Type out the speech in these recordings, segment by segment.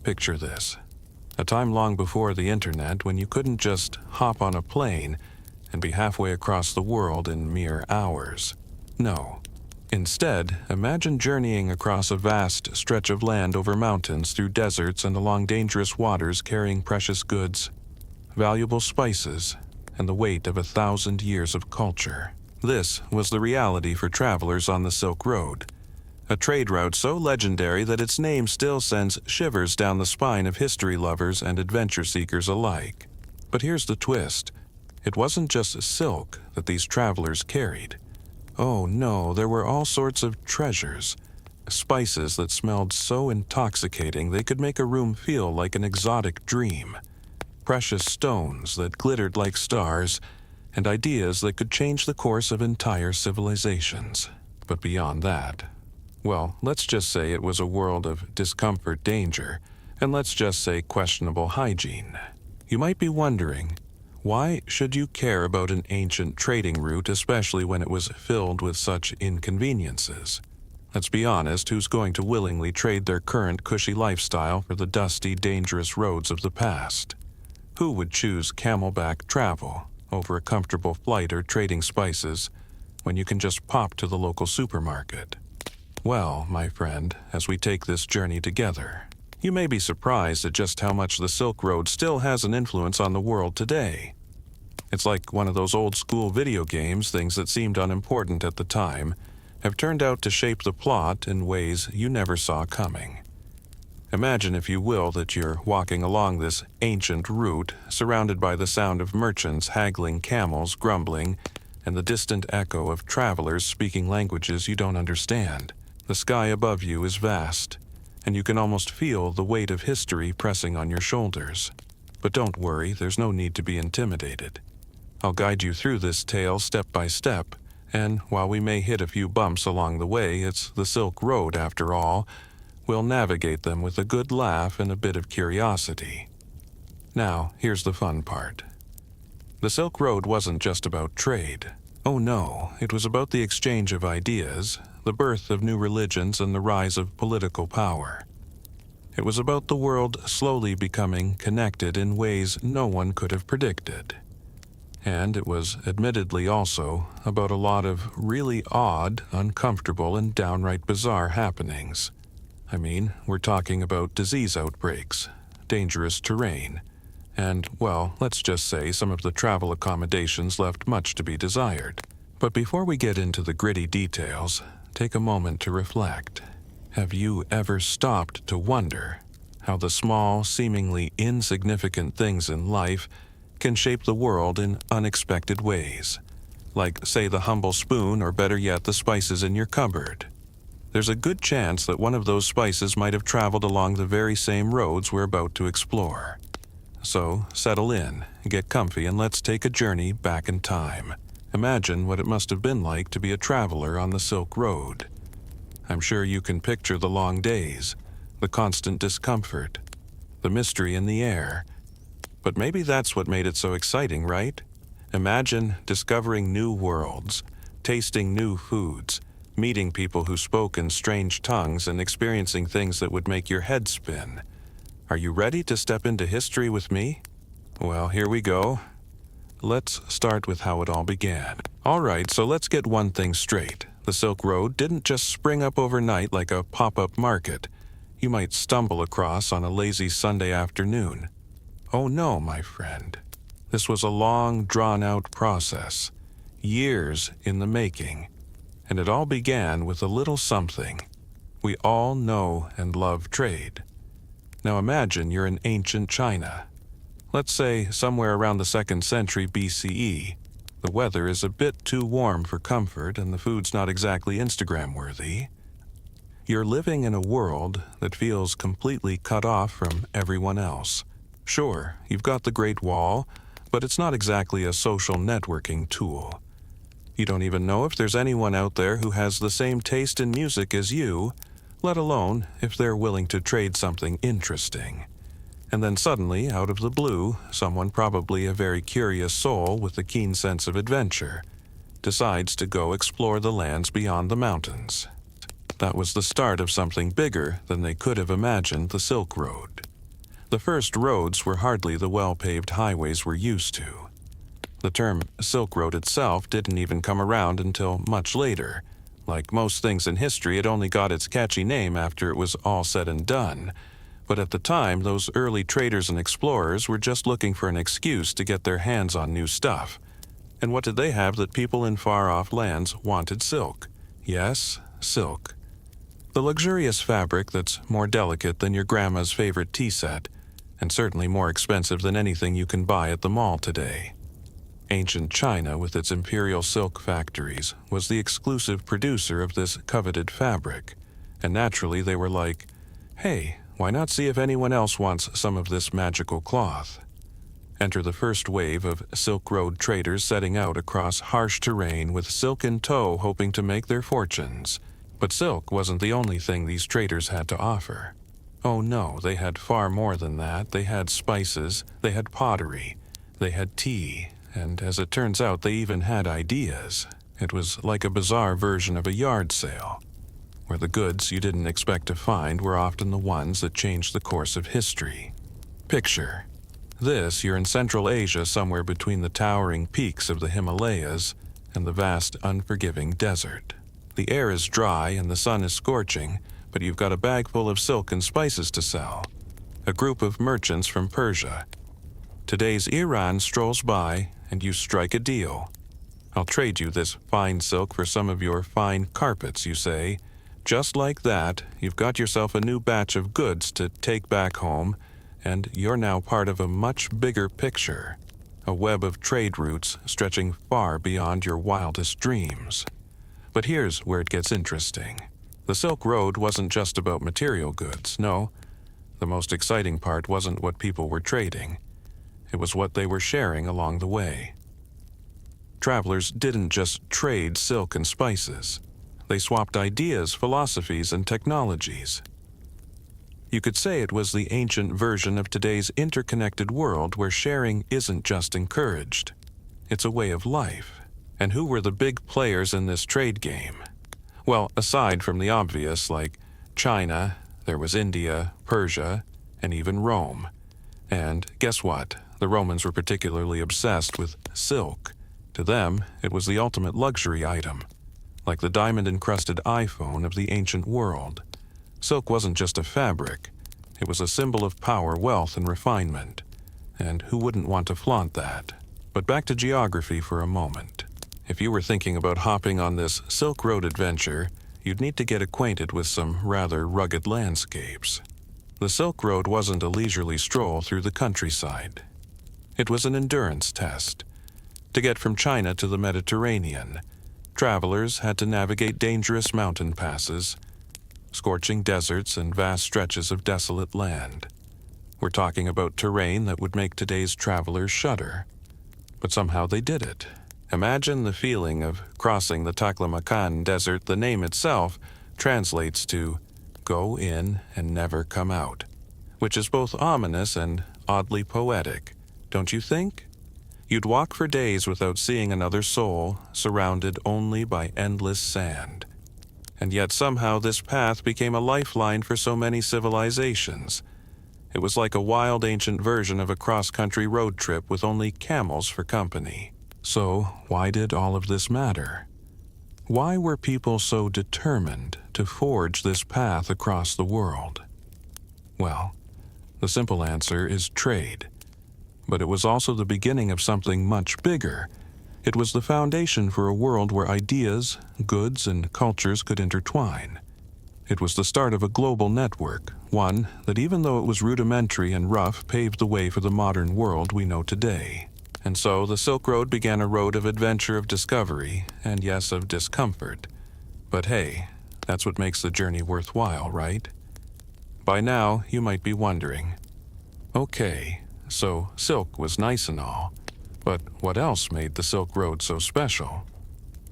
Picture this. A time long before the internet when you couldn't just hop on a plane and be halfway across the world in mere hours. No. Instead, imagine journeying across a vast stretch of land over mountains, through deserts, and along dangerous waters carrying precious goods, valuable spices, and the weight of 1,000 years of culture. This was the reality for travelers on the Silk Road, a trade route so legendary that its name still sends shivers down the spine of history lovers and adventure seekers alike. But here's the twist. It wasn't just silk that these travelers carried. Oh no, there were all sorts of treasures, spices that smelled so intoxicating they could make a room feel like an exotic dream, precious stones that glittered like stars, and ideas that could change the course of entire civilizations. But beyond that, well, let's just say it was a world of discomfort, danger, and let's just say questionable hygiene. You might be wondering, why should you care about an ancient trading route, especially when it was filled with such inconveniences? Let's be honest, who's going to willingly trade their current cushy lifestyle for the dusty, dangerous roads of the past? Who would choose camelback travel over a comfortable flight or trading spices when you can just pop to the local supermarket? Well, my friend, as we take this journey together, you may be surprised at just how much the Silk Road still has an influence on the world today. It's like one of those old-school video games. Things that seemed unimportant at the time have turned out to shape the plot in ways you never saw coming. Imagine, if you will, that you're walking along this ancient route, surrounded by the sound of merchants haggling, camels grumbling, and the distant echo of travelers speaking languages you don't understand. The sky above you is vast, and you can almost feel the weight of history pressing on your shoulders. But don't worry, there's no need to be intimidated. I'll guide you through this tale step by step, and while we may hit a few bumps along the way, it's the Silk Road after all. We'll navigate them with a good laugh and a bit of curiosity. Now, here's the fun part. The Silk Road wasn't just about trade. Oh no, it was about the exchange of ideas, the birth of new religions, and the rise of political power. It was about the world slowly becoming connected in ways no one could have predicted. And it was admittedly also about a lot of really odd, uncomfortable, and downright bizarre happenings. I mean, we're talking about disease outbreaks, dangerous terrain, and, well, let's just say some of the travel accommodations left much to be desired. But before we get into the gritty details, take a moment to reflect. Have you ever stopped to wonder how the small, seemingly insignificant things in life can shape the world in unexpected ways? Like, say, the humble spoon, or better yet, the spices in your cupboard. There's a good chance that one of those spices might have traveled along the very same roads we're about to explore. So, settle in, get comfy, and let's take a journey back in time. Imagine what it must have been like to be a traveler on the Silk Road. I'm sure you can picture the long days, the constant discomfort, the mystery in the air. But maybe that's what made it so exciting, right? Imagine discovering new worlds, tasting new foods, meeting people who spoke in strange tongues, and experiencing things that would make your head spin. Are you ready to step into history with me? Well, here we go. Let's start with how it all began. All right, so let's get one thing straight. The Silk Road didn't just spring up overnight like a pop-up market you might stumble across on a lazy Sunday afternoon. Oh no, my friend. This was a long, drawn-out process, years in the making, and it all began with a little something. We all know and love trade. Now imagine you're in ancient China. Let's say somewhere around the 2nd century BCE. The weather is a bit too warm for comfort, and the food's not exactly Instagram-worthy. You're living in a world that feels completely cut off from everyone else. Sure, you've got the Great Wall, but it's not exactly a social networking tool. You don't even know if there's anyone out there who has the same taste in music as you, let alone if they're willing to trade something interesting. And then suddenly, out of the blue, someone, probably a very curious soul with a keen sense of adventure, decides to go explore the lands beyond the mountains. That was the start of something bigger than they could have imagined: the Silk Road. The first roads were hardly the well-paved highways we're used to. The term Silk Road itself didn't even come around until much later. Like most things in history, it only got its catchy name after it was all said and done. But at the time, those early traders and explorers were just looking for an excuse to get their hands on new stuff. And what did they have that people in far-off lands wanted? Silk. Yes, silk. The luxurious fabric that's more delicate than your grandma's favorite tea set, and certainly more expensive than anything you can buy at the mall today. Ancient China, with its imperial silk factories, was the exclusive producer of this coveted fabric, and naturally they were like, hey, why not see if anyone else wants some of this magical cloth? Enter the first wave of Silk Road traders setting out across harsh terrain with silk in tow, hoping to make their fortunes. But silk wasn't the only thing these traders had to offer. Oh no, they had far more than that. They had spices, they had pottery, they had tea, and as it turns out, they even had ideas. It was like a bizarre version of a yard sale, where the goods you didn't expect to find were often the ones that changed the course of history. Picture this: you're in Central Asia, somewhere between the towering peaks of the Himalayas and the vast, unforgiving desert. The air is dry and the sun is scorching, but you've got a bag full of silk and spices to sell. A group of merchants from Persia. Today's Iran strolls by, and you strike a deal. I'll trade you this fine silk for some of your fine carpets, you say. Just like that, you've got yourself a new batch of goods to take back home, and you're now part of a much bigger picture, a web of trade routes stretching far beyond your wildest dreams. But here's where it gets interesting. The Silk Road wasn't just about material goods, no. The most exciting part wasn't what people were trading. It was what they were sharing along the way. Travelers didn't just trade silk and spices. They swapped ideas, philosophies, and technologies. You could say it was the ancient version of today's interconnected world where sharing isn't just encouraged. It's a way of life. And who were the big players in this trade game? Well, aside from the obvious, like China, there was India, Persia, and even Rome. And guess what? The Romans were particularly obsessed with silk. To them, it was the ultimate luxury item, like the diamond-encrusted iPhone of the ancient world. Silk wasn't just a fabric. It was a symbol of power, wealth, and refinement. And who wouldn't want to flaunt that? But back to geography for a moment. If you were thinking about hopping on this Silk Road adventure, you'd need to get acquainted with some rather rugged landscapes. The Silk Road wasn't a leisurely stroll through the countryside. It was an endurance test. To get from China to the Mediterranean, travelers had to navigate dangerous mountain passes, scorching deserts, and vast stretches of desolate land. We're talking about terrain that would make today's travelers shudder. But somehow they did it. Imagine the feeling of crossing the Taklamakan Desert. The name itself translates to go in and never come out, which is both ominous and oddly poetic, don't you think? You'd walk for days without seeing another soul, surrounded only by endless sand. And yet somehow this path became a lifeline for so many civilizations. It was like a wild ancient version of a cross-country road trip with only camels for company. So why did all of this matter? Why were people so determined to forge this path across the world? Well, the simple answer is trade. But it was also the beginning of something much bigger. It was the foundation for a world where ideas, goods, and cultures could intertwine. It was the start of a global network, one that, even though it was rudimentary and rough, paved the way for the modern world we know today. And so the Silk Road began a road of adventure, of discovery, and yes, of discomfort. But hey, that's what makes the journey worthwhile, right? By now, you might be wondering, okay, so silk was nice and all, but what else made the Silk Road so special?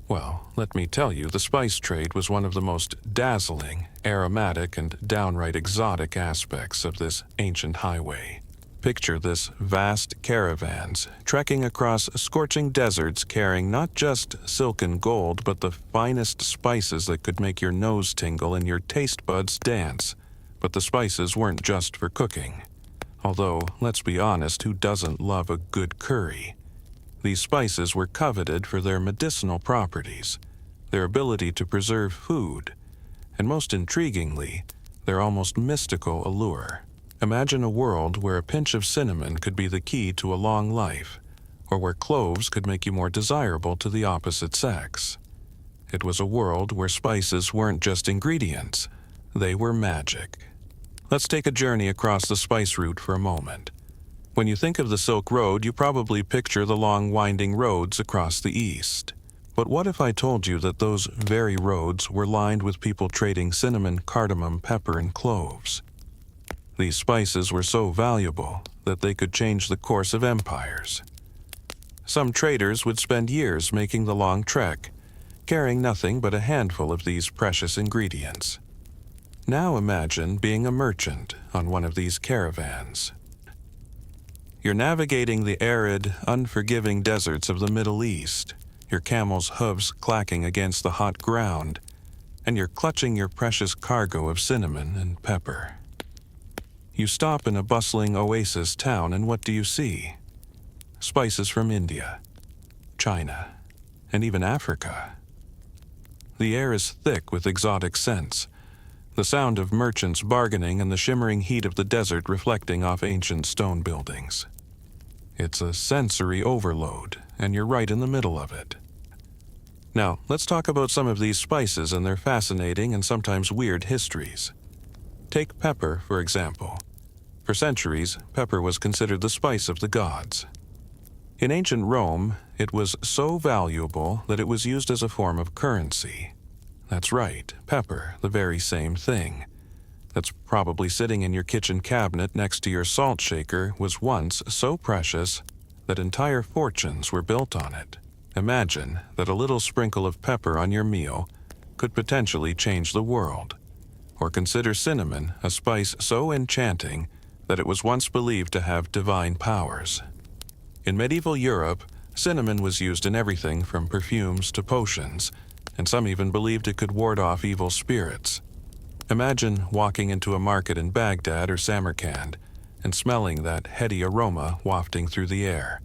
Well, let me tell you, the spice trade was one of the most dazzling, aromatic, and downright exotic aspects of this ancient highway. Picture this: vast caravans trekking across scorching deserts carrying not just silk and gold, but the finest spices that could make your nose tingle and your taste buds dance. But the spices weren't just for cooking. Although, let's be honest, who doesn't love a good curry? These spices were coveted for their medicinal properties, their ability to preserve food, and most intriguingly, their almost mystical allure. Imagine a world where a pinch of cinnamon could be the key to a long life, or where cloves could make you more desirable to the opposite sex. It was a world where spices weren't just ingredients, they were magic. Let's take a journey across the spice route for a moment. When you think of the Silk Road, you probably picture the long winding roads across the east. But what if I told you that those very roads were lined with people trading cinnamon, cardamom, pepper, and cloves? These spices were so valuable that they could change the course of empires. Some traders would spend years making the long trek, carrying nothing but a handful of these precious ingredients. Now imagine being a merchant on one of these caravans. You're navigating the arid, unforgiving deserts of the Middle East, your camel's hooves clacking against the hot ground, and you're clutching your precious cargo of cinnamon and pepper. You stop in a bustling oasis town, and what do you see? Spices from India, China, and even Africa. The air is thick with exotic scents, the sound of merchants bargaining and the shimmering heat of the desert reflecting off ancient stone buildings. It's a sensory overload, and you're right in the middle of it. Now, let's talk about some of these spices and their fascinating and sometimes weird histories. Take pepper, for example. For centuries, pepper was considered the spice of the gods. In ancient Rome, it was so valuable that it was used as a form of currency. That's right, pepper, the very same thing. That's probably sitting in your kitchen cabinet next to your salt shaker was once so precious that entire fortunes were built on it. Imagine that a little sprinkle of pepper on your meal could potentially change the world. Or consider cinnamon, a spice so enchanting that it was once believed to have divine powers. In medieval Europe, cinnamon was used in everything from perfumes to potions, and some even believed it could ward off evil spirits. Imagine walking into a market in Baghdad or Samarkand and smelling that heady aroma wafting through the air.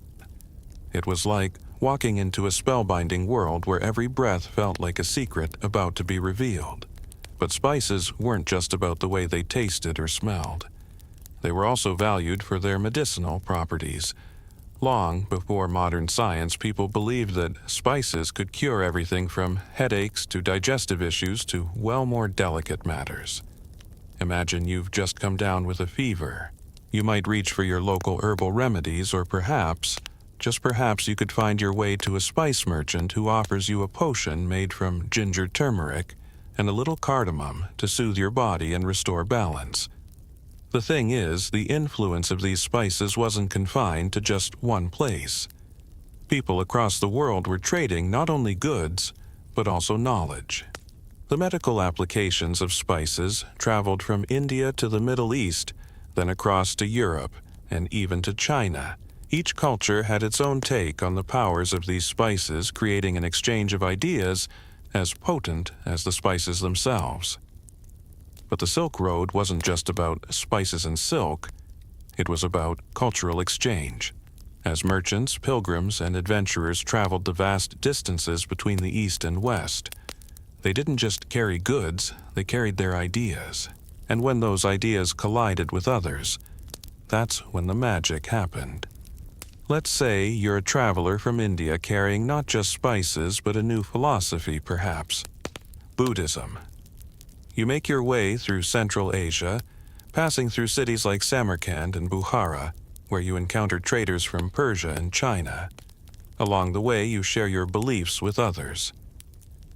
It was like walking into a spellbinding world where every breath felt like a secret about to be revealed. But spices weren't just about the way they tasted or smelled. They were also valued for their medicinal properties. Long before modern science, people believed that spices could cure everything from headaches to digestive issues to well more delicate matters. Imagine you've just come down with a fever. You might reach for your local herbal remedies, or perhaps, just perhaps, you could find your way to a spice merchant who offers you a potion made from ginger turmeric and a little cardamom to soothe your body and restore balance. The thing is, the influence of these spices wasn't confined to just one place. People across the world were trading not only goods, but also knowledge. The medical applications of spices traveled from India to the Middle East, then across to Europe, and even to China. Each culture had its own take on the powers of these spices, creating an exchange of ideas as potent as the spices themselves. But the Silk Road wasn't just about spices and silk, it was about cultural exchange. As merchants, pilgrims, and adventurers traveled the vast distances between the East and West, they didn't just carry goods, they carried their ideas. And when those ideas collided with others, that's when the magic happened. Let's say you're a traveler from India carrying not just spices, but a new philosophy, perhaps. Buddhism. You make your way through Central Asia, passing through cities like Samarkand and Bukhara, where you encounter traders from Persia and China. Along the way, you share your beliefs with others.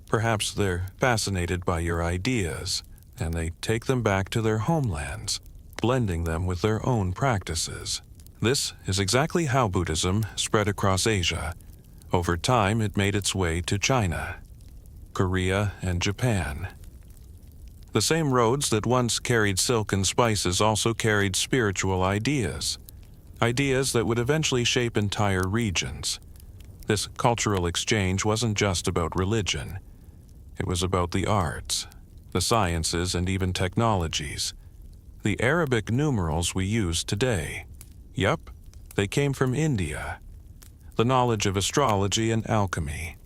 Perhaps they're fascinated by your ideas, and they take them back to their homelands, blending them with their own practices. This is exactly how Buddhism spread across Asia. Over time, it made its way to China, Korea, and Japan. The same roads that once carried silk and spices also carried spiritual ideas that would eventually shape entire regions. This cultural exchange wasn't just about religion. It was about the arts, the sciences, and even technologies. The Arabic numerals we use today. Yup, they came from India. The knowledge of astrology and alchemy.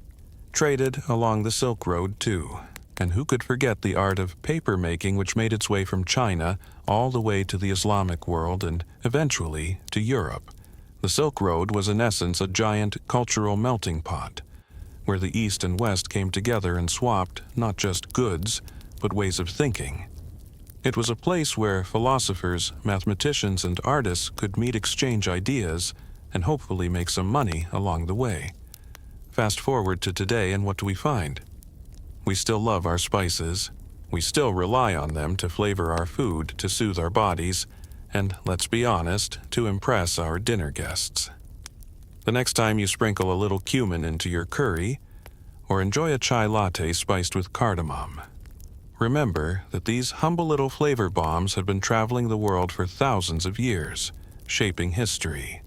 Traded along the Silk Road, too. And who could forget the art of paper making, which made its way from China all the way to the Islamic world and eventually to Europe. The Silk Road was in essence a giant cultural melting pot, where the East and West came together and swapped not just goods, but ways of thinking. It was a place where philosophers, mathematicians, and artists could meet, exchange ideas, and hopefully make some money along the way. Fast forward to today, and what do we find? We still love our spices. We still rely on them to flavor our food, to soothe our bodies, and, let's be honest, to impress our dinner guests. The next time you sprinkle a little cumin into your curry, or enjoy a chai latte spiced with cardamom, remember that these humble little flavor bombs have been traveling the world for thousands of years, shaping history,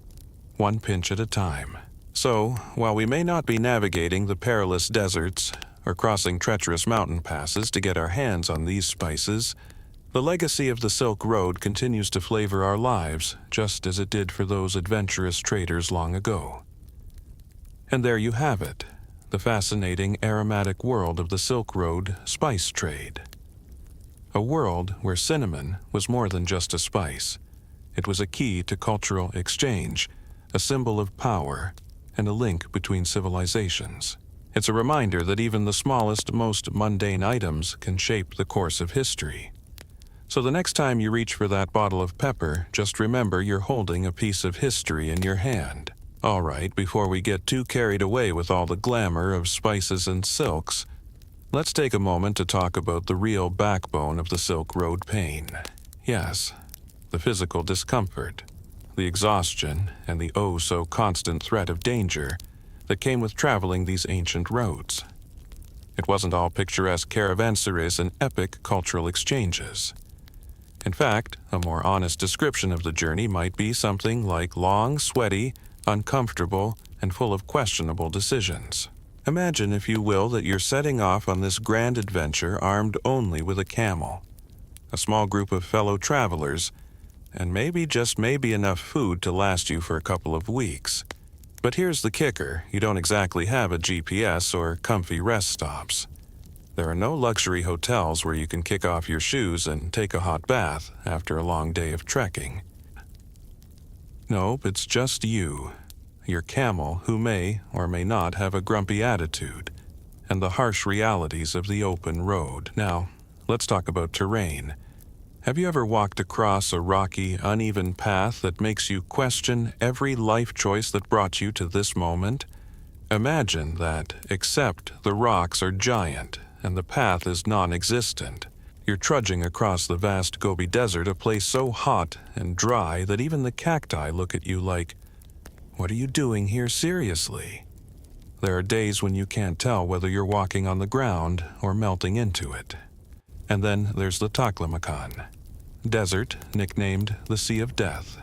one pinch at a time. So, while we may not be navigating the perilous deserts or crossing treacherous mountain passes to get our hands on these spices, the legacy of the Silk Road continues to flavor our lives just as it did for those adventurous traders long ago. And there you have it, the fascinating aromatic world of the Silk Road spice trade. A world where cinnamon was more than just a spice. It was a key to cultural exchange, a symbol of power, and a link between civilizations. It's a reminder that even the smallest, most mundane items can shape the course of history. So the next time you reach for that bottle of pepper, just remember you're holding a piece of history in your hand. All right, before we get too carried away with all the glamour of spices and silks, let's take a moment to talk about the real backbone of the Silk Road pain. Yes, the physical discomfort, the exhaustion, and the oh-so-constant threat of danger that came with traveling these ancient roads. It wasn't all picturesque caravanserais and epic cultural exchanges. In fact, a more honest description of the journey might be something like long, sweaty, uncomfortable, and full of questionable decisions. Imagine, if you will, that you're setting off on this grand adventure armed only with a camel, a small group of fellow travelers, and maybe, just maybe, enough food to last you for a couple of weeks. But here's the kicker: you don't exactly have a GPS or comfy rest stops. There are no luxury hotels where you can kick off your shoes and take a hot bath after a long day of trekking. Nope, it's just you, your camel, who may or may not have a grumpy attitude, and the harsh realities of the open road. Now, let's talk about terrain. Have you ever walked across a rocky, uneven path that makes you question every life choice that brought you to this moment? Imagine that, except the rocks are giant and the path is non-existent. You're trudging across the vast Gobi Desert, a place so hot and dry that even the cacti look at you like, "What are you doing here seriously?" There are days when you can't tell whether you're walking on the ground or melting into it. And then there's the Taklamakan desert, nicknamed the Sea of Death.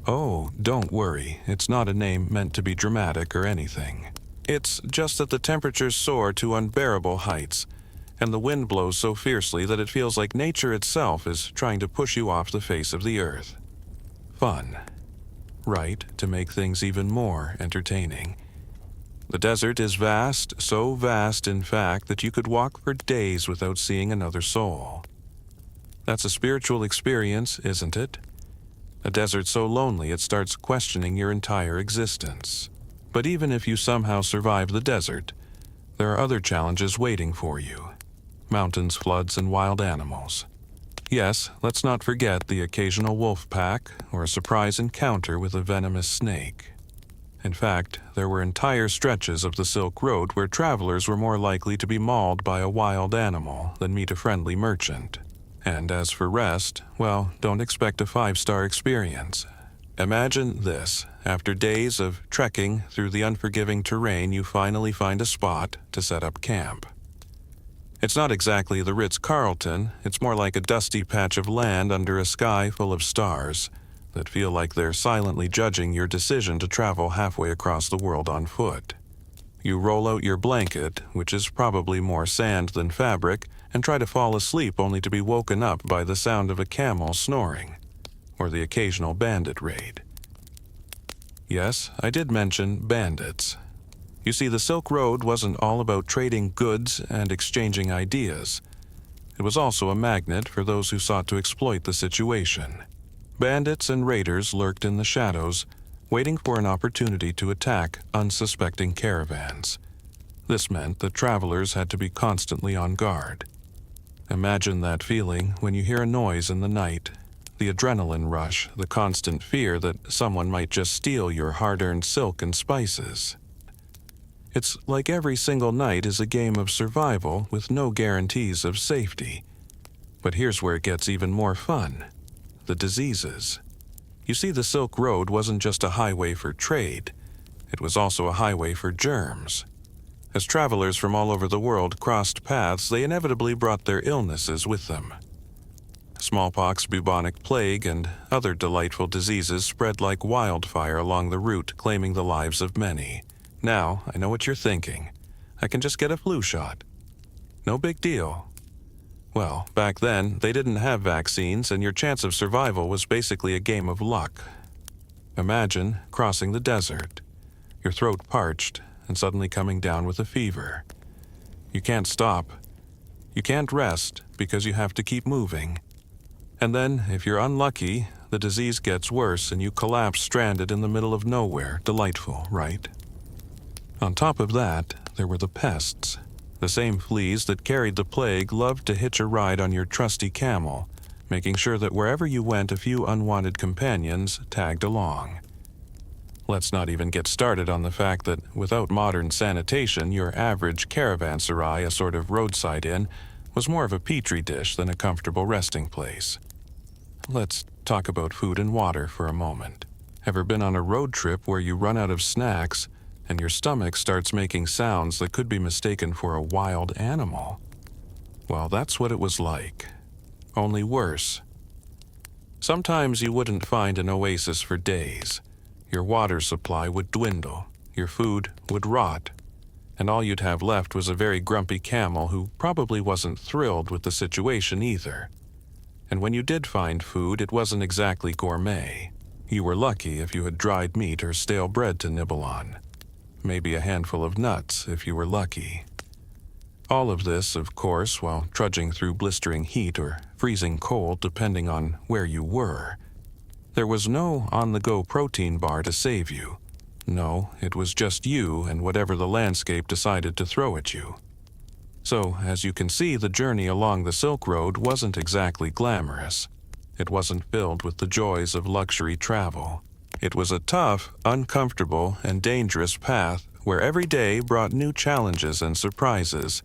Oh, don't worry, it's not a name meant to be dramatic or anything. It's just that the temperatures soar to unbearable heights, and the wind blows so fiercely that it feels like nature itself is trying to push you off the face of the earth. Fun, right, to make things even more entertaining. The desert is vast, so vast in fact that you could walk for days without seeing another soul. That's a spiritual experience, isn't it? A desert so lonely it starts questioning your entire existence. But even if you somehow survive the desert, there are other challenges waiting for you. Mountains, floods, and wild animals. Yes, let's not forget the occasional wolf pack or a surprise encounter with a venomous snake. In fact, there were entire stretches of the Silk Road where travelers were more likely to be mauled by a wild animal than meet a friendly merchant. And as for rest, well, don't expect a 5-star experience. Imagine this: after days of trekking through the unforgiving terrain, you finally find a spot to set up camp. It's not exactly the Ritz-Carlton, it's more like a dusty patch of land under a sky full of stars that feel like they're silently judging your decision to travel halfway across the world on foot. You roll out your blanket, which is probably more sand than fabric, and try to fall asleep only to be woken up by the sound of a camel snoring, or the occasional bandit raid. Yes, I did mention bandits. You see, the Silk Road wasn't all about trading goods and exchanging ideas. It was also a magnet for those who sought to exploit the situation. Bandits and raiders lurked in the shadows, waiting for an opportunity to attack unsuspecting caravans. This meant that travelers had to be constantly on guard. Imagine that feeling when you hear a noise in the night, the adrenaline rush, the constant fear that someone might just steal your hard-earned silk and spices. It's like every single night is a game of survival with no guarantees of safety. But here's where it gets even more fun: the diseases. You see, the Silk Road wasn't just a highway for trade, it was also a highway for germs. As travelers from all over the world crossed paths, they inevitably brought their illnesses with them. Smallpox, bubonic plague, and other delightful diseases spread like wildfire along the route, claiming the lives of many. Now, I know what you're thinking. I can just get a flu shot. No big deal. Well, back then, they didn't have vaccines, and your chance of survival was basically a game of luck. Imagine crossing the desert, your throat parched, and suddenly coming down with a fever. You can't stop. You can't rest because you have to keep moving. And then, if you're unlucky, the disease gets worse and you collapse stranded in the middle of nowhere. Delightful, right? On top of that, there were the pests. The same fleas that carried the plague loved to hitch a ride on your trusty camel, making sure that wherever you went, a few unwanted companions tagged along. Let's not even get started on the fact that without modern sanitation, your average caravanserai, a sort of roadside inn, was more of a petri dish than a comfortable resting place. Let's talk about food and water for a moment. Ever been on a road trip where you run out of snacks and your stomach starts making sounds that could be mistaken for a wild animal? Well, that's what it was like. Only worse. Sometimes you wouldn't find an oasis for days. Your water supply would dwindle, your food would rot, and all you'd have left was a very grumpy camel who probably wasn't thrilled with the situation either. And when you did find food, it wasn't exactly gourmet. You were lucky if you had dried meat or stale bread to nibble on. Maybe a handful of nuts if you were lucky. All of this, of course, while trudging through blistering heat or freezing cold depending on where you were. There was no on-the-go protein bar to save you. No, it was just you and whatever the landscape decided to throw at you. So, as you can see, the journey along the Silk Road wasn't exactly glamorous. It wasn't filled with the joys of luxury travel. It was a tough, uncomfortable, and dangerous path where every day brought new challenges and surprises.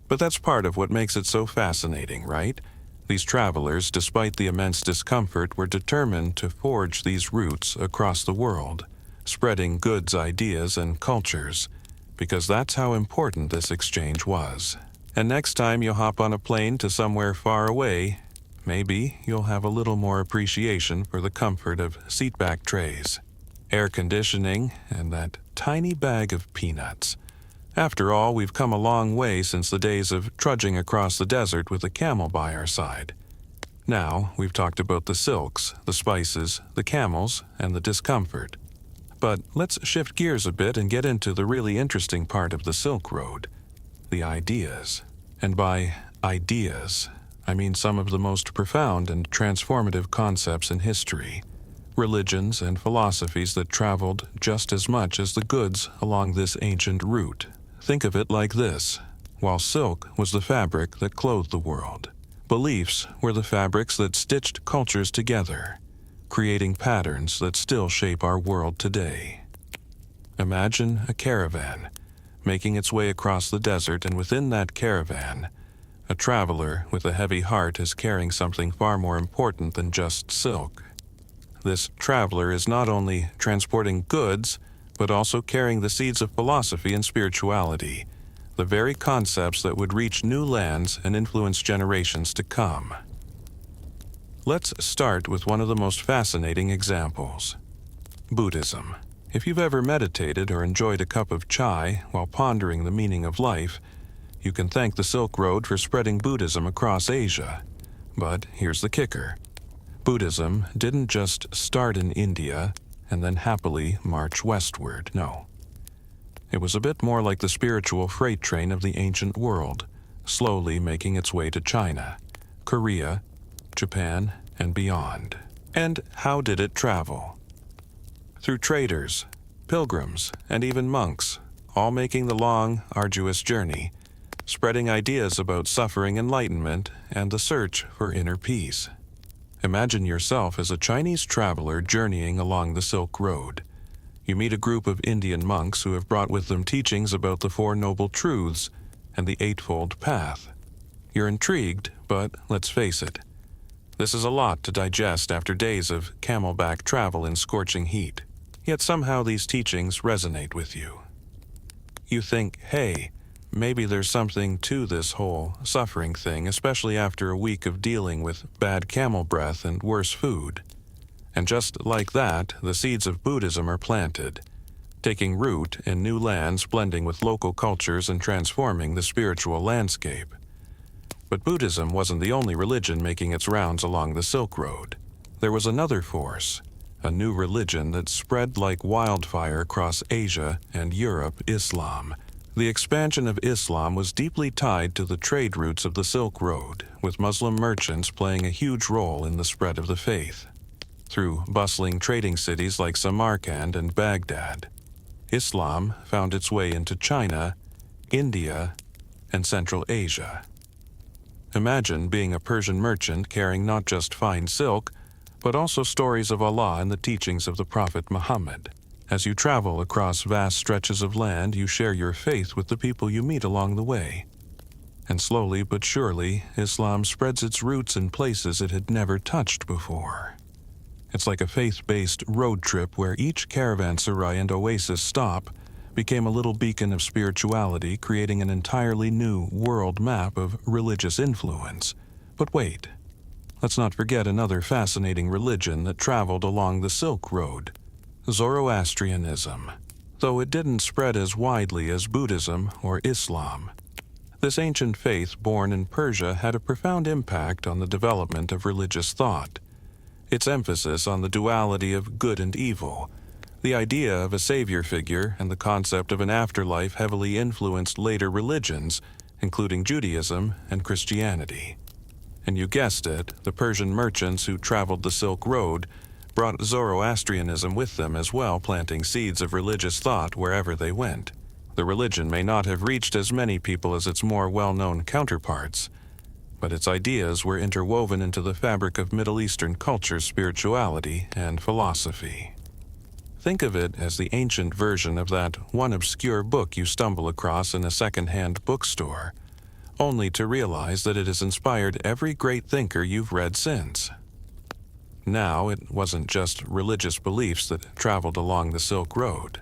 But that's part of what makes it so fascinating, right? These travelers, despite the immense discomfort, were determined to forge these routes across the world, spreading goods, ideas, and cultures, because that's how important this exchange was. And next time you hop on a plane to somewhere far away, maybe you'll have a little more appreciation for the comfort of seatback trays, air conditioning, and that tiny bag of peanuts. After all, we've come a long way since the days of trudging across the desert with a camel by our side. Now, we've talked about the silks, the spices, the camels, and the discomfort. But let's shift gears a bit and get into the really interesting part of the Silk Road, the ideas. And by ideas, I mean some of the most profound and transformative concepts in history, religions and philosophies that traveled just as much as the goods along this ancient route. Think of it like this: while silk was the fabric that clothed the world, beliefs were the fabrics that stitched cultures together, creating patterns that still shape our world today. Imagine a caravan making its way across the desert, and within that caravan, a traveler with a heavy heart is carrying something far more important than just silk. This traveler is not only transporting goods, but also carrying the seeds of philosophy and spirituality, the very concepts that would reach new lands and influence generations to come. Let's start with one of the most fascinating examples: Buddhism. If you've ever meditated or enjoyed a cup of chai while pondering the meaning of life, you can thank the Silk Road for spreading Buddhism across Asia. But here's the kicker. Buddhism didn't just start in India and then happily march westward, no. It was a bit more like the spiritual freight train of the ancient world, slowly making its way to China, Korea, Japan, and beyond. And how did it travel? Through traders, pilgrims, and even monks, all making the long, arduous journey, spreading ideas about suffering enlightenment and the search for inner peace. Imagine yourself as a Chinese traveler journeying along the Silk Road. You meet a group of Indian monks who have brought with them teachings about the Four Noble Truths and the Eightfold Path. You're intrigued, but let's face it, this is a lot to digest after days of camelback travel in scorching heat. Yet somehow these teachings resonate with you. You think, hey, maybe there's something to this whole suffering thing, especially after a week of dealing with bad camel breath and worse food. And just like that, the seeds of Buddhism are planted, taking root in new lands, blending with local cultures and transforming the spiritual landscape. But Buddhism wasn't the only religion making its rounds along the Silk Road. There was another force, a new religion that spread like wildfire across Asia and Europe, Islam. The expansion of Islam was deeply tied to the trade routes of the Silk Road, with Muslim merchants playing a huge role in the spread of the faith. Through bustling trading cities like Samarkand and Baghdad, Islam found its way into China, India, and Central Asia. Imagine being a Persian merchant carrying not just fine silk, but also stories of Allah and the teachings of the Prophet Muhammad. As you travel across vast stretches of land, you share your faith with the people you meet along the way. And slowly but surely, Islam spreads its roots in places it had never touched before. It's like a faith-based road trip where each caravanserai and oasis stop became a little beacon of spirituality, creating an entirely new world map of religious influence. But wait, let's not forget another fascinating religion that traveled along the Silk Road, Zoroastrianism, though it didn't spread as widely as Buddhism or Islam. This ancient faith born in Persia had a profound impact on the development of religious thought. Its emphasis on the duality of good and evil, the idea of a savior figure, and the concept of an afterlife heavily influenced later religions, including Judaism and Christianity. And you guessed it, the Persian merchants who traveled the Silk Road brought Zoroastrianism with them as well, planting seeds of religious thought wherever they went. The religion may not have reached as many people as its more well-known counterparts, but its ideas were interwoven into the fabric of Middle Eastern culture's spirituality and philosophy. Think of it as the ancient version of that one obscure book you stumble across in a second-hand bookstore, only to realize that it has inspired every great thinker you've read since. Now, it wasn't just religious beliefs that traveled along the Silk Road.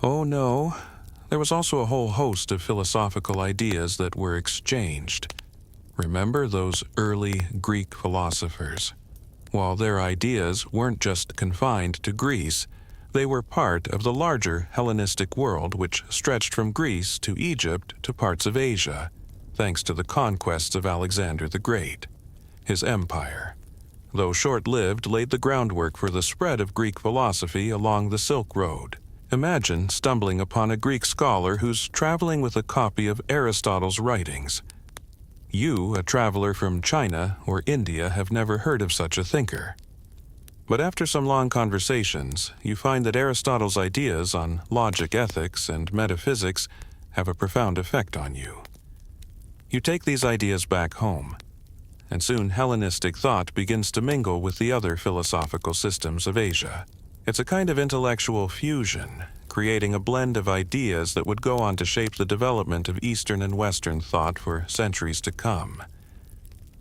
Oh no, there was also a whole host of philosophical ideas that were exchanged. Remember those early Greek philosophers? While their ideas weren't just confined to Greece, they were part of the larger Hellenistic world which stretched from Greece to Egypt to parts of Asia, thanks to the conquests of Alexander the Great. His empire, though short-lived, laid the groundwork for the spread of Greek philosophy along the Silk Road. Imagine stumbling upon a Greek scholar who's traveling with a copy of Aristotle's writings. You, a traveler from China or India, have never heard of such a thinker. But after some long conversations, you find that Aristotle's ideas on logic, ethics, and metaphysics have a profound effect on you. You take these ideas back home, and soon Hellenistic thought begins to mingle with the other philosophical systems of Asia. It's a kind of intellectual fusion, creating a blend of ideas that would go on to shape the development of Eastern and Western thought for centuries to come.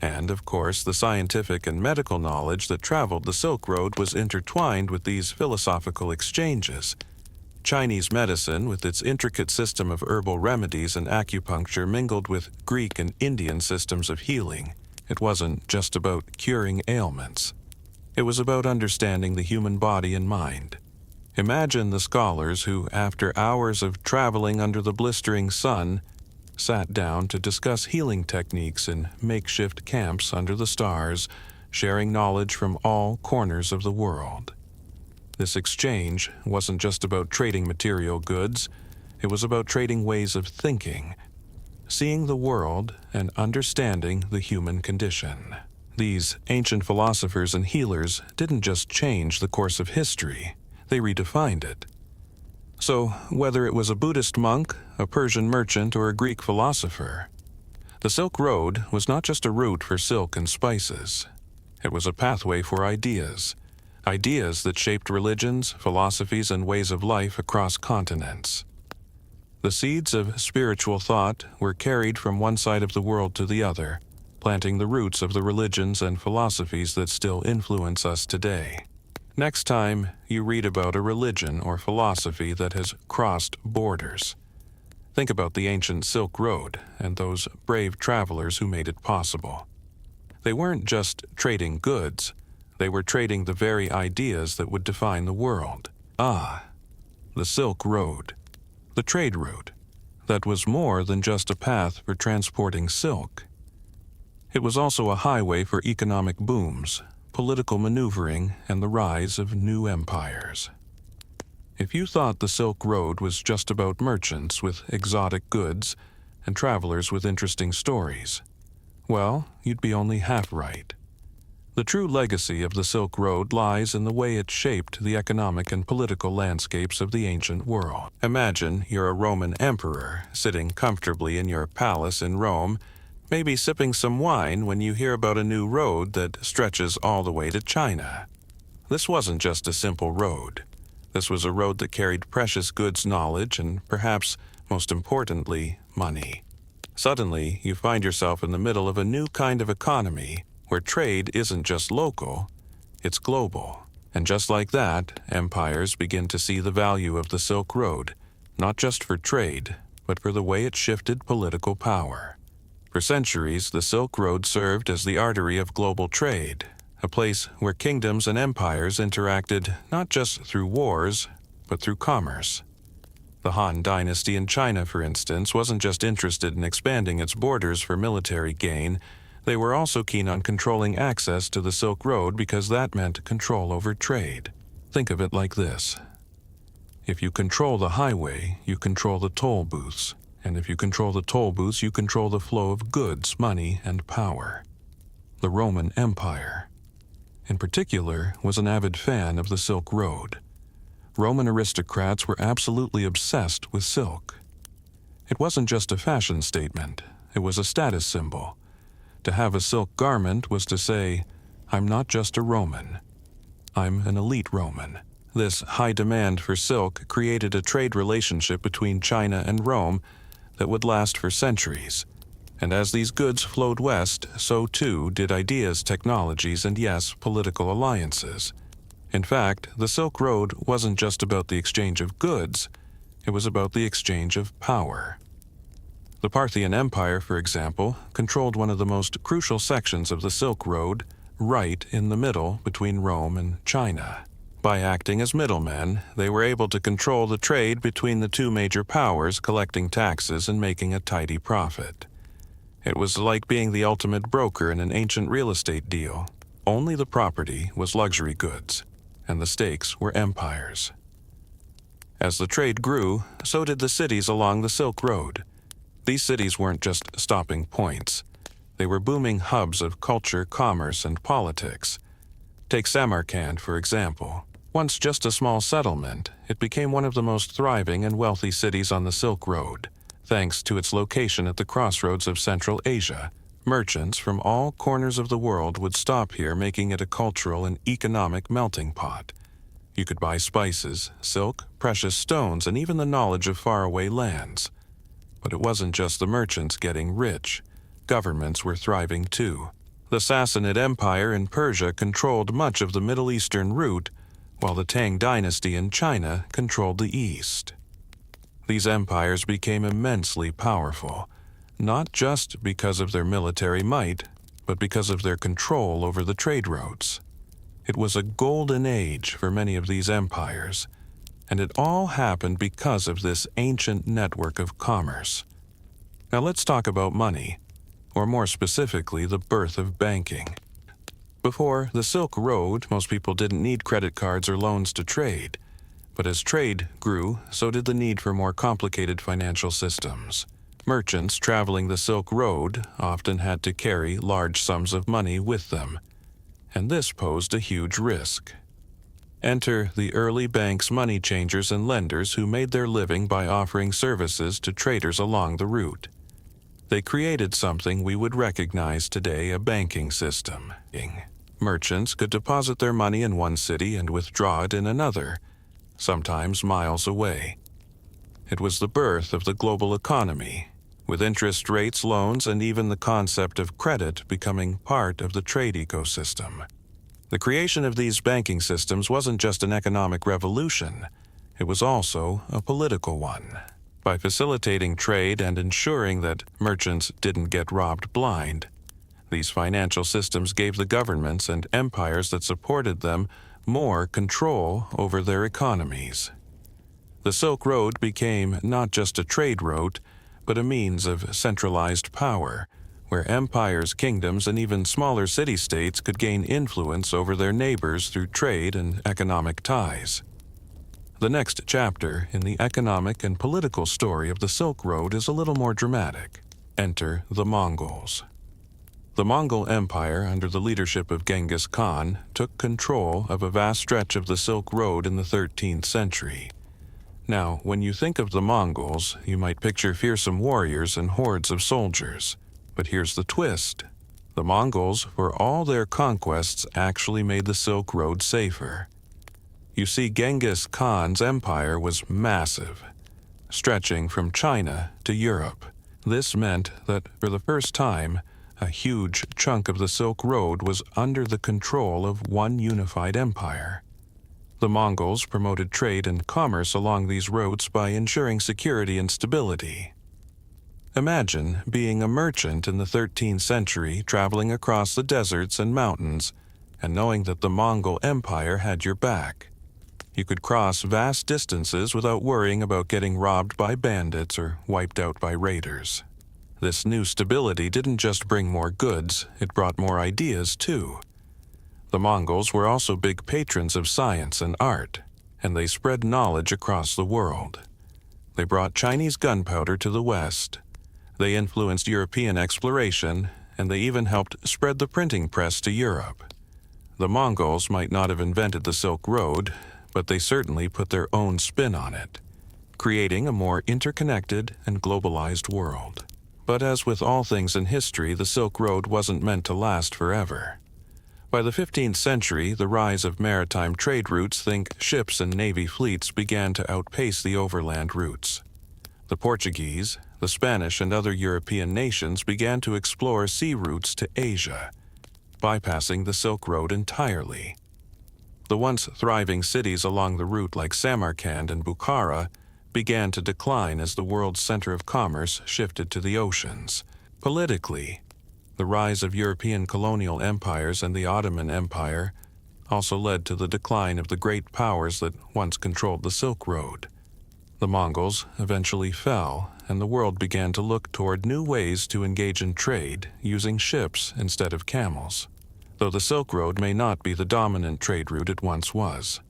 And, of course, the scientific and medical knowledge that traveled the Silk Road was intertwined with these philosophical exchanges. Chinese medicine, with its intricate system of herbal remedies and acupuncture, mingled with Greek and Indian systems of healing. It wasn't just about curing ailments. It was about understanding the human body and mind. Imagine the scholars who, after hours of traveling under the blistering sun, sat down to discuss healing techniques in makeshift camps under the stars, sharing knowledge from all corners of the world. This exchange wasn't just about trading material goods, it was about trading ways of thinking, seeing the world and understanding the human condition. These ancient philosophers and healers didn't just change the course of history, they redefined it. So, whether it was a Buddhist monk, a Persian merchant, or a Greek philosopher, the Silk Road was not just a route for silk and spices. It was a pathway for ideas, ideas that shaped religions, philosophies, and ways of life across continents. The seeds of spiritual thought were carried from one side of the world to the other, planting the roots of the religions and philosophies that still influence us today. Next time you read about a religion or philosophy that has crossed borders, think about the ancient Silk Road and those brave travelers who made it possible. They weren't just trading goods, they were trading the very ideas that would define the world. The Silk Road, the trade route, that was more than just a path for transporting silk. It was also a highway for economic booms, political maneuvering, and the rise of new empires. If you thought the Silk Road was just about merchants with exotic goods and travelers with interesting stories, well, you'd be only half right. The true legacy of the Silk Road lies in the way it shaped the economic and political landscapes of the ancient world. Imagine you're a Roman emperor sitting comfortably in your palace in Rome, maybe sipping some wine when you hear about a new road that stretches all the way to China. This wasn't just a simple road. This was a road that carried precious goods knowledge and, perhaps most importantly, money. Suddenly, you find yourself in the middle of a new kind of economy where trade isn't just local, it's global. And just like that, empires begin to see the value of the Silk Road, not just for trade, but for the way it shifted political power. For centuries, the Silk Road served as the artery of global trade, a place where kingdoms and empires interacted not just through wars, but through commerce. The Han Dynasty in China, for instance, wasn't just interested in expanding its borders for military gain, they were also keen on controlling access to the Silk Road because that meant control over trade. Think of it like this. If you control the highway, you control the toll booths. And if you control the toll booths, you control the flow of goods, money, and power. The Roman Empire, in particular, was an avid fan of the Silk Road. Roman aristocrats were absolutely obsessed with silk. It wasn't just a fashion statement, it was a status symbol. To have a silk garment was to say, I'm not just a Roman, I'm an elite Roman. This high demand for silk created a trade relationship between China and Rome that would last for centuries. And as these goods flowed west, so too did ideas, technologies, and yes, political alliances. In fact, the Silk Road wasn't just about the exchange of goods, it was about the exchange of power. The Parthian Empire, for example, controlled one of the most crucial sections of the Silk Road, right in the middle between Rome and China. By acting as middlemen, they were able to control the trade between the two major powers, collecting taxes and making a tidy profit. It was like being the ultimate broker in an ancient real estate deal. Only the property was luxury goods, and the stakes were empires. As the trade grew, so did the cities along the Silk Road. These cities weren't just stopping points. They were booming hubs of culture, commerce, and politics. Take Samarkand, for example. Once just a small settlement, it became one of the most thriving and wealthy cities on the Silk Road, thanks to its location at the crossroads of Central Asia. Merchants from all corners of the world would stop here, making it a cultural and economic melting pot. You could buy spices, silk, precious stones, and even the knowledge of faraway lands. But it wasn't just the merchants getting rich. Governments were thriving too. The Sassanid Empire in Persia controlled much of the Middle Eastern route, while the Tang Dynasty in China controlled the East. These empires became immensely powerful, not just because of their military might, but because of their control over the trade routes. It was a golden age for many of these empires, And it all happened because of this ancient network of commerce. Now let's talk about money, or more specifically, the birth of banking. Before the Silk Road, most people didn't need credit cards or loans to trade. But as trade grew, so did the need for more complicated financial systems. Merchants traveling the Silk Road often had to carry large sums of money with them, and this posed a huge risk. Enter the early banks' money changers and lenders who made their living by offering services to traders along the route. They created something we would recognize today, a banking system. Merchants could deposit their money in one city and withdraw it in another, sometimes miles away. It was the birth of the global economy, with interest rates, loans, and even the concept of credit becoming part of the trade ecosystem. The creation of these banking systems wasn't just an economic revolution, it was also a political one. By facilitating trade and ensuring that merchants didn't get robbed blind, these financial systems gave the governments and empires that supported them more control over their economies. The Silk Road became not just a trade route, but a means of centralized power, where empires, kingdoms, and even smaller city-states could gain influence over their neighbors through trade and economic ties. The next chapter in the economic and political story of the Silk Road is a little more dramatic. Enter the Mongols. The Mongol Empire, under the leadership of Genghis Khan, took control of a vast stretch of the Silk Road in the 13th century. Now, when you think of the Mongols, you might picture fearsome warriors and hordes of soldiers. But here's the twist. The Mongols, for all their conquests, actually made the Silk Road safer. You see, Genghis Khan's empire was massive, stretching from China to Europe. This meant that, for the first time, a huge chunk of the Silk Road was under the control of one unified empire. The Mongols promoted trade and commerce along these routes by ensuring security and stability. Imagine being a merchant in the 13th century, traveling across the deserts and mountains, and knowing that the Mongol Empire had your back. You could cross vast distances without worrying about getting robbed by bandits or wiped out by raiders. This new stability didn't just bring more goods, it brought more ideas too. The Mongols were also big patrons of science and art, and they spread knowledge across the world. They brought Chinese gunpowder to the West. They influenced European exploration, and they even helped spread the printing press to Europe. The Mongols might not have invented the Silk Road, but they certainly put their own spin on it, creating a more interconnected and globalized world. But as with all things in history, the Silk Road wasn't meant to last forever. By the 15th century, the rise of maritime trade routes, think ships and navy fleets, began to outpace the overland routes. The Portuguese, the Spanish, and other European nations began to explore sea routes to Asia, bypassing the Silk Road entirely. The once thriving cities along the route like Samarkand and Bukhara began to decline as the world's center of commerce shifted to the oceans. Politically, the rise of European colonial empires and the Ottoman Empire also led to the decline of the great powers that once controlled the Silk Road. The Mongols eventually fell, and the world began to look toward new ways to engage in trade using ships instead of camels. Though the Silk Road may not be the dominant trade route it once was,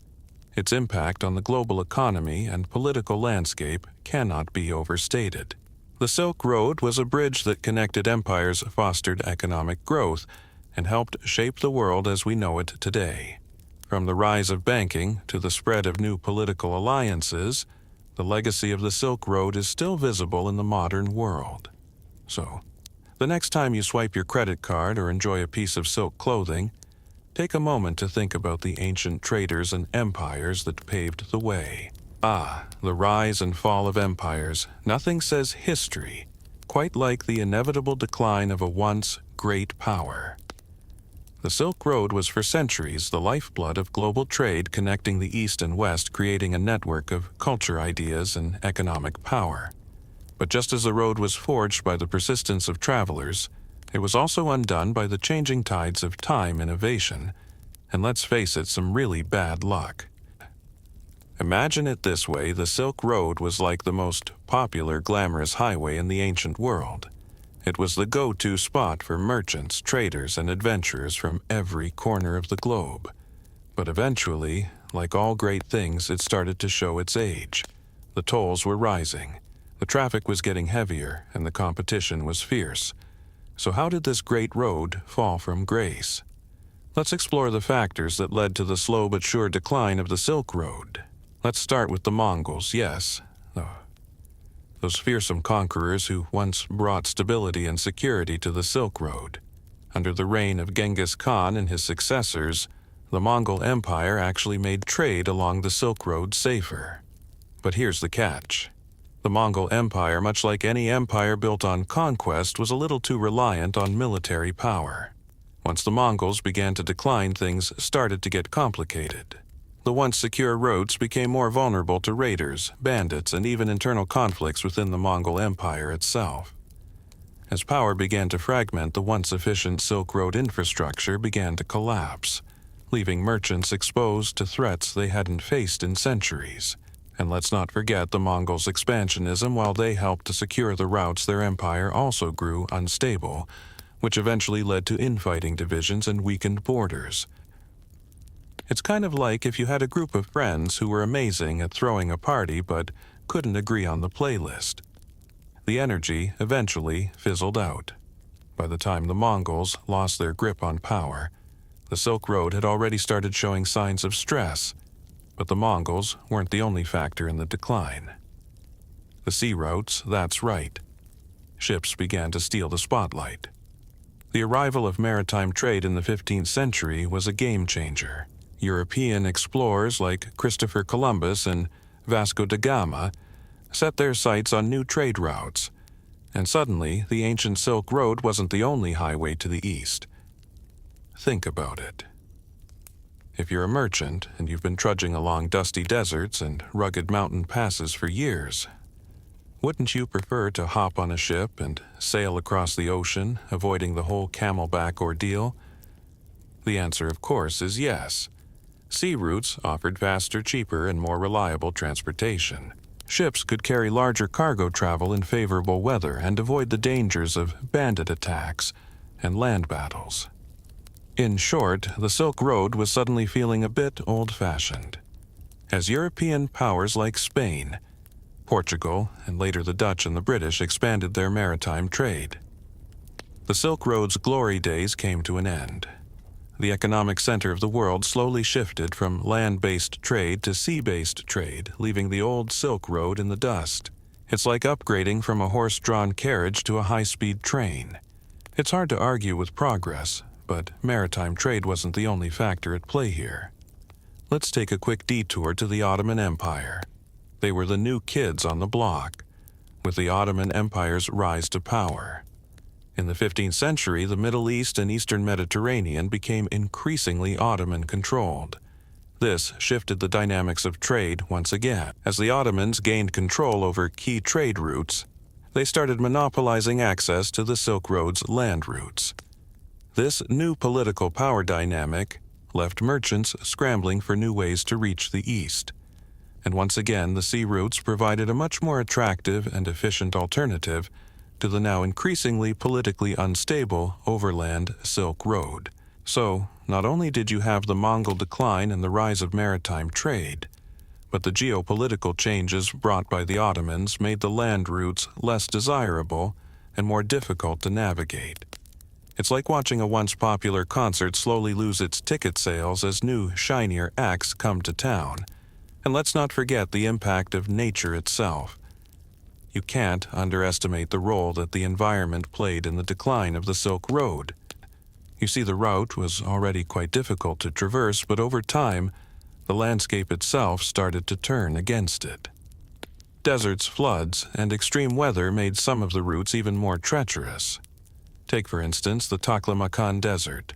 its impact on the global economy and political landscape cannot be overstated. The Silk Road was a bridge that connected empires, fostered economic growth, and helped shape the world as we know it today. From the rise of banking to the spread of new political alliances, the legacy of the Silk Road is still visible in the modern world. So, the next time you swipe your credit card or enjoy a piece of silk clothing, take a moment to think about the ancient traders and empires that paved the way. The rise and fall of empires. Nothing says history quite like the inevitable decline of a once great power. The Silk Road was for centuries the lifeblood of global trade, connecting the East and West, creating a network of culture, ideas, and economic power. But just as the road was forged by the persistence of travelers, it was also undone by the changing tides of time, innovation, and let's face it, some really bad luck. Imagine it this way: the Silk Road was like the most popular, glamorous highway in the ancient world. It was the go-to spot for merchants, traders, and adventurers from every corner of the globe. But eventually, like all great things, it started to show its age. The tolls were rising, the traffic was getting heavier, and the competition was fierce. So how did this great road fall from grace? Let's explore the factors that led to the slow but sure decline of the Silk Road. Let's start with the Mongols, yes. Those fearsome conquerors who once brought stability and security to the Silk Road. Under the reign of Genghis Khan and his successors, the Mongol Empire actually made trade along the Silk Road safer. But here's the catch. The Mongol Empire, much like any empire built on conquest, was a little too reliant on military power. Once the Mongols began to decline, things started to get complicated. The once secure roads became more vulnerable to raiders, bandits, and even internal conflicts within the Mongol Empire itself. As power began to fragment, the once efficient Silk Road infrastructure began to collapse, leaving merchants exposed to threats they hadn't faced in centuries. And let's not forget the Mongols' expansionism. While they helped to secure the routes, their empire also grew unstable, which eventually led to infighting divisions and weakened borders. It's kind of like if you had a group of friends who were amazing at throwing a party but couldn't agree on the playlist. The energy eventually fizzled out. By the time the Mongols lost their grip on power, the Silk Road had already started showing signs of stress. But the Mongols weren't the only factor in the decline. The sea routes, that's right. Ships began to steal the spotlight. The arrival of maritime trade in the 15th century was a game changer. European explorers like Christopher Columbus and Vasco da Gama set their sights on new trade routes, and suddenly the ancient Silk Road wasn't the only highway to the east. Think about it. If you're a merchant and you've been trudging along dusty deserts and rugged mountain passes for years, wouldn't you prefer to hop on a ship and sail across the ocean, avoiding the whole camelback ordeal? The answer, of course, is yes. Sea routes offered faster, cheaper, and more reliable transportation. Ships could carry larger cargo travel in favorable weather and avoid the dangers of bandit attacks and land battles. In short, the Silk Road was suddenly feeling a bit old-fashioned. As European powers like Spain, Portugal, and later the Dutch and the British expanded their maritime trade, the Silk Road's glory days came to an end. The economic center of the world slowly shifted from land-based trade to sea-based trade, leaving the old Silk Road in the dust. It's like upgrading from a horse-drawn carriage to a high-speed train. It's hard to argue with progress, but maritime trade wasn't the only factor at play here. Let's take a quick detour to the Ottoman Empire. They were the new kids on the block, with the Ottoman Empire's rise to power. In the 15th century, the Middle East and Eastern Mediterranean became increasingly Ottoman-controlled. This shifted the dynamics of trade once again. As the Ottomans gained control over key trade routes, they started monopolizing access to the Silk Road's land routes. This new political power dynamic left merchants scrambling for new ways to reach the East. And once again, the sea routes provided a much more attractive and efficient alternative to the now increasingly politically unstable overland Silk Road. So, not only did you have the Mongol decline and the rise of maritime trade, but the geopolitical changes brought by the Ottomans made the land routes less desirable and more difficult to navigate. It's like watching a once popular concert slowly lose its ticket sales as new, shinier acts come to town. And let's not forget the impact of nature itself. You can't underestimate the role that the environment played in the decline of the Silk Road. You see, the route was already quite difficult to traverse, but over time, the landscape itself started to turn against it. Deserts, floods, and extreme weather made some of the routes even more treacherous. Take, for instance, the Taklamakan Desert.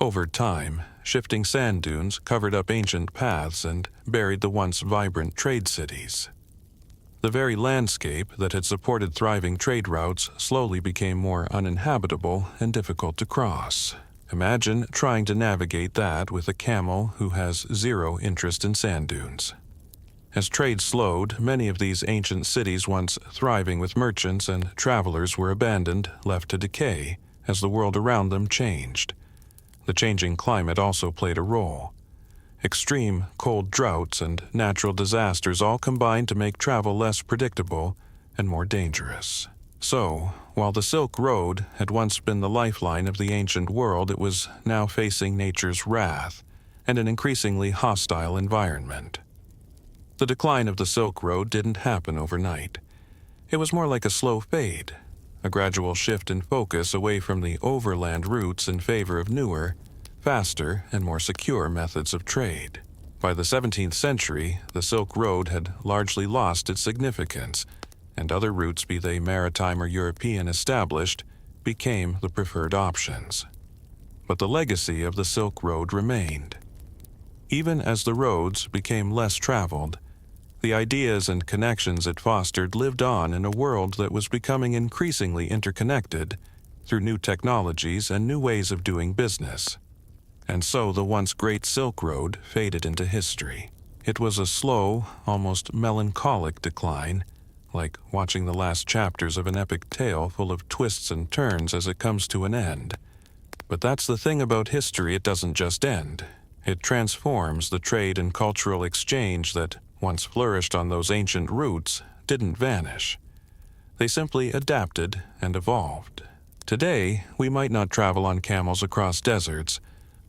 Over time, shifting sand dunes covered up ancient paths and buried the once vibrant trade cities. The very landscape that had supported thriving trade routes slowly became more uninhabitable and difficult to cross. Imagine trying to navigate that with a camel who has zero interest in sand dunes. As trade slowed, many of these ancient cities once thriving with merchants and travelers were abandoned, left to decay, as the world around them changed. The changing climate also played a role. Extreme cold droughts and natural disasters all combined to make travel less predictable and more dangerous. So, while the Silk Road had once been the lifeline of the ancient world, it was now facing nature's wrath and an increasingly hostile environment. The decline of the Silk Road didn't happen overnight. It was more like a slow fade, a gradual shift in focus away from the overland routes in favor of newer, faster, and more secure methods of trade. By the 17th century, the Silk Road had largely lost its significance, and other routes, be they maritime or European established, became the preferred options. But the legacy of the Silk Road remained. Even as the roads became less traveled, the ideas and connections it fostered lived on in a world that was becoming increasingly interconnected through new technologies and new ways of doing business. And so the once great Silk Road faded into history. It was a slow, almost melancholic decline, like watching the last chapters of an epic tale full of twists and turns as it comes to an end. But that's the thing about history, it doesn't just end. It transforms. The trade and cultural exchange that once flourished on those ancient routes didn't vanish. They simply adapted and evolved. Today, we might not travel on camels across deserts,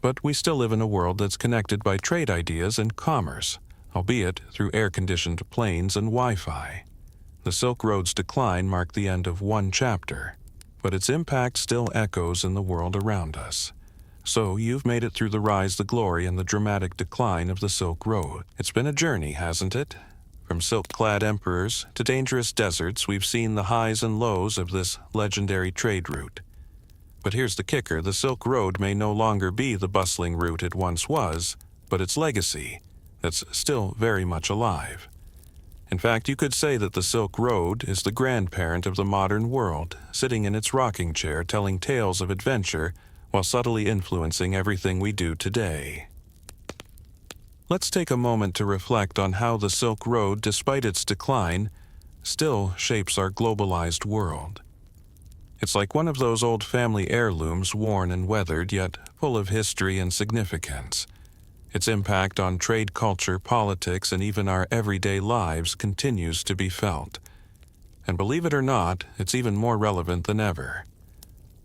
but we still live in a world that's connected by trade ideas and commerce, albeit through air-conditioned planes and Wi-Fi. The Silk Road's decline marked the end of one chapter, but its impact still echoes in the world around us. So you've made it through the rise, the glory, and the dramatic decline of the Silk Road. It's been a journey, hasn't it? From silk-clad emperors to dangerous deserts, we've seen the highs and lows of this legendary trade route. But here's the kicker: the Silk Road may no longer be the bustling route it once was, but its legacy, that's still very much alive. In fact, you could say that the Silk Road is the grandparent of the modern world, sitting in its rocking chair telling tales of adventure while subtly influencing everything we do today. Let's take a moment to reflect on how the Silk Road, despite its decline, still shapes our globalized world. It's like one of those old family heirlooms, worn and weathered, yet full of history and significance. Its impact on trade, culture, politics, and even our everyday lives continues to be felt. And believe it or not, it's even more relevant than ever.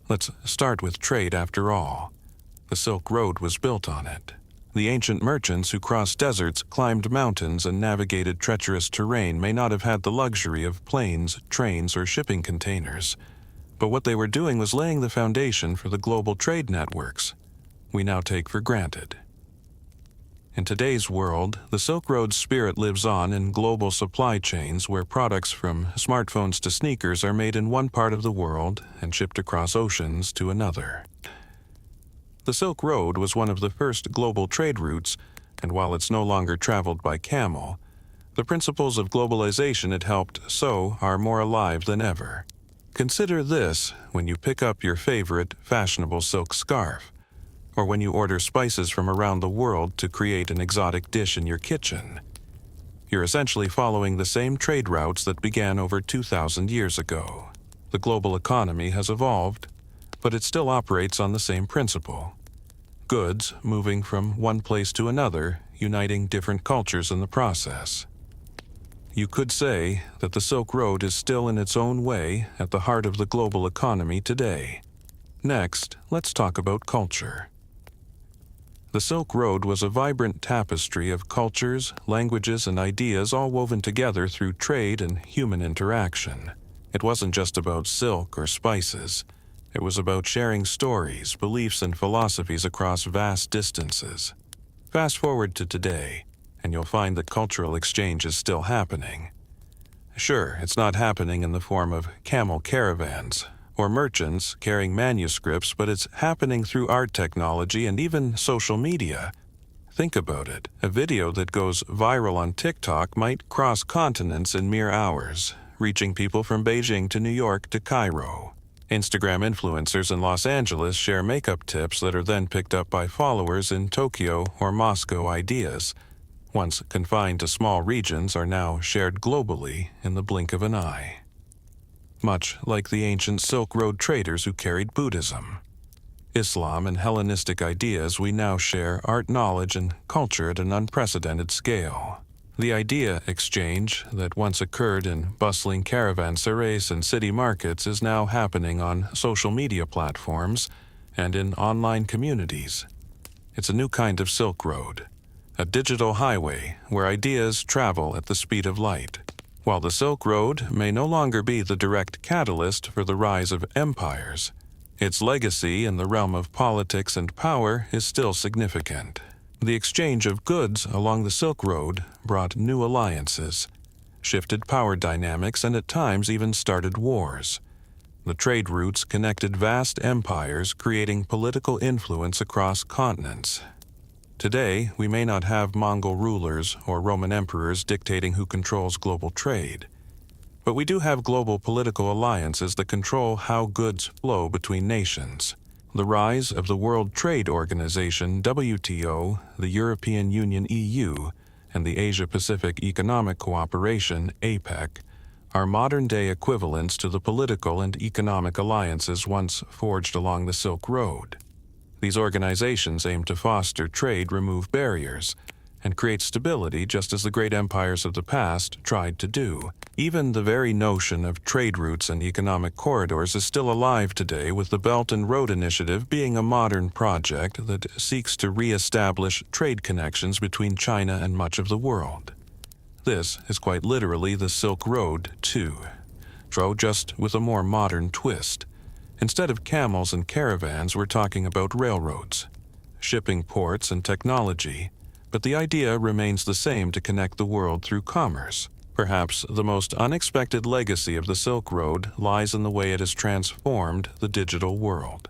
Let's start with trade after all. The Silk Road was built on it. The ancient merchants who crossed deserts, climbed mountains, and navigated treacherous terrain may not have had the luxury of planes, trains, or shipping containers. But what they were doing was laying the foundation for the global trade networks we now take for granted. In today's world, the Silk Road's spirit lives on in global supply chains where products from smartphones to sneakers are made in one part of the world and shipped across oceans to another. The Silk Road was one of the first global trade routes, and while it's no longer traveled by camel, the principles of globalization it helped sow are more alive than ever. Consider this when you pick up your favorite fashionable silk scarf, or when you order spices from around the world to create an exotic dish in your kitchen. You're essentially following the same trade routes that began over 2,000 years ago. The global economy has evolved, but it still operates on the same principle. Goods moving from one place to another, uniting different cultures in the process. You could say that the Silk Road is still in its own way at the heart of the global economy today. Next, let's talk about culture. The Silk Road was a vibrant tapestry of cultures, languages, and ideas all woven together through trade and human interaction. It wasn't just about silk or spices. It was about sharing stories, beliefs, and philosophies across vast distances. Fast forward to today, and you'll find that cultural exchange is still happening. Sure, it's not happening in the form of camel caravans or merchants carrying manuscripts, but it's happening through art, technology, and even social media. Think about it. A video that goes viral on TikTok might cross continents in mere hours, reaching people from Beijing to New York to Cairo. Instagram influencers in Los Angeles share makeup tips that are then picked up by followers in Tokyo or Moscow. Ideas once confined to small regions, are now shared globally in the blink of an eye. Much like the ancient Silk Road traders who carried Buddhism, Islam, and Hellenistic ideas, we now share art, knowledge, and culture at an unprecedented scale. The idea exchange that once occurred in bustling caravanserais and city markets is now happening on social media platforms and in online communities. It's a new kind of Silk Road, a digital highway where ideas travel at the speed of light. While the Silk Road may no longer be the direct catalyst for the rise of empires, its legacy in the realm of politics and power is still significant. The exchange of goods along the Silk Road brought new alliances, shifted power dynamics, and at times even started wars. The trade routes connected vast empires, creating political influence across continents. Today, we may not have Mongol rulers or Roman emperors dictating who controls global trade, but we do have global political alliances that control how goods flow between nations. The rise of the World Trade Organization, WTO, the European Union, EU, and the Asia-Pacific Economic Cooperation, APEC, are modern-day equivalents to the political and economic alliances once forged along the Silk Road. These organizations aim to foster trade, remove barriers, and create stability just as the great empires of the past tried to do. Even the very notion of trade routes and economic corridors is still alive today, with the Belt and Road Initiative being a modern project that seeks to re-establish trade connections between China and much of the world. This is quite literally the Silk Road, too, though just with a more modern twist. Instead of camels and caravans, we're talking about railroads, shipping ports, and technology, but the idea remains the same: to connect the world through commerce. Perhaps the most unexpected legacy of the Silk Road lies in the way it has transformed the digital world.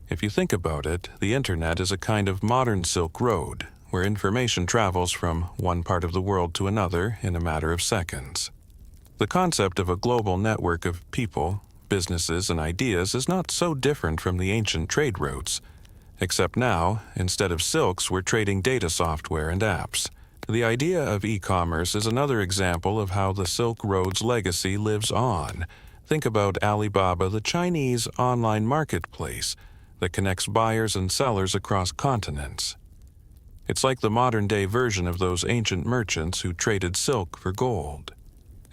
If you think about it, the internet is a kind of modern Silk Road, where information travels from one part of the world to another in a matter of seconds. The concept of a global network of people, businesses, and ideas is not so different from the ancient trade routes, except now, instead of silks, we're trading data software and apps. The idea of e-commerce is another example of how the Silk Road's legacy lives on. Think about Alibaba, the Chinese online marketplace that connects buyers and sellers across continents. It's like the modern-day version of those ancient merchants who traded silk for gold.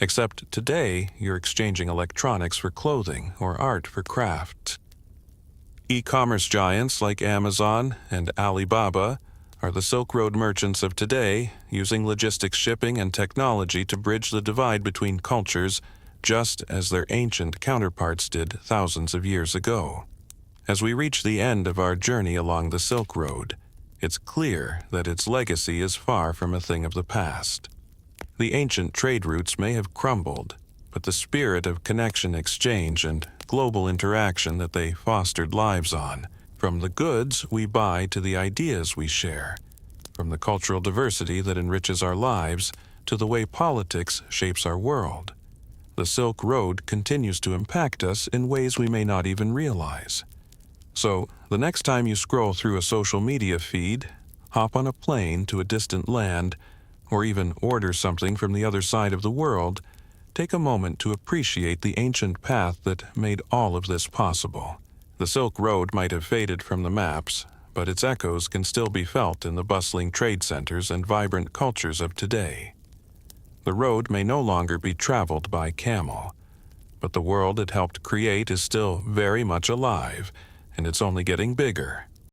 Except today, you're exchanging electronics for clothing or art for crafts. E-commerce giants like Amazon and Alibaba are the Silk Road merchants of today, using logistics, shipping, and technology to bridge the divide between cultures, just as their ancient counterparts did thousands of years ago. As we reach the end of our journey along the Silk Road, it's clear that its legacy is far from a thing of the past. The ancient trade routes may have crumbled, but the spirit of connection, exchange, and global interaction that they fostered lives on. From the goods we buy to the ideas we share, from the cultural diversity that enriches our lives to the way politics shapes our world, the Silk Road continues to impact us in ways we may not even realize. So, the next time you scroll through a social media feed, hop on a plane to a distant land, or even order something from the other side of the world, take a moment to appreciate the ancient path that made all of this possible. The Silk Road might have faded from the maps, but its echoes can still be felt in the bustling trade centers and vibrant cultures of today. The road may no longer be traveled by camel, but the world it helped create is still very much alive, and it's only getting bigger.